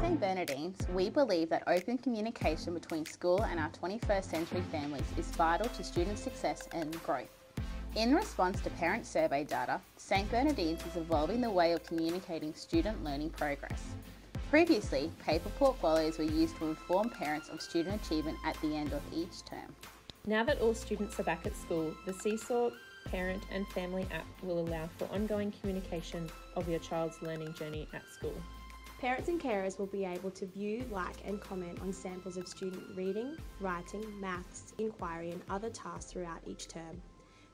St. Bernardines, we believe that open communication between school and our 21st century families is vital to student success and growth. In response to parent survey data, St. Bernardines is evolving the way of communicating student learning progress. Previously, paper portfolios were used to inform parents of student achievement at the end of each term. Now that all students are back at school, the Seesaw Parent and Family app will allow for ongoing communication of your child's learning journey at school. Parents and carers will be able to view, like and comment on samples of student reading, writing, maths, inquiry and other tasks throughout each term.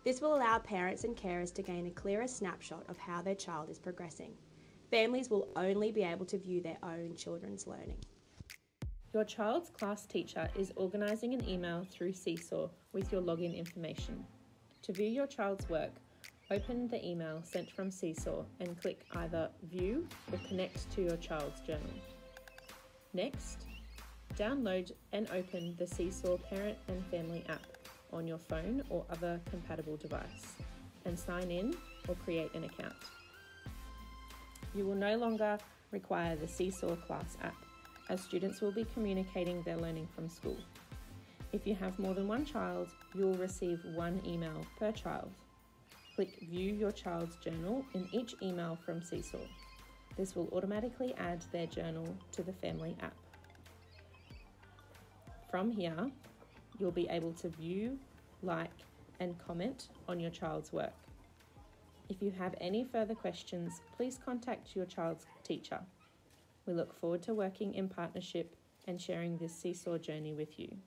This will allow parents and carers to gain a clearer snapshot of how their child is progressing. Families will only be able to view their own children's learning. Your child's class teacher is organising an email through Seesaw with your login information. To view your child's work, open the email sent from Seesaw and click either View or Connect to your child's journal. Next, download and open the Seesaw Parent and Family app on your phone or other compatible device and sign in or create an account. You will no longer require the Seesaw Class app, as students will be communicating their learning from school. If you have more than one child, you will receive one email per child. Click View your child's journal in each email from Seesaw. This will automatically add their journal to the Family app. From here, you'll be able to view, like, and comment on your child's work. If you have any further questions, please contact your child's teacher. We look forward to working in partnership and sharing this Seesaw journey with you.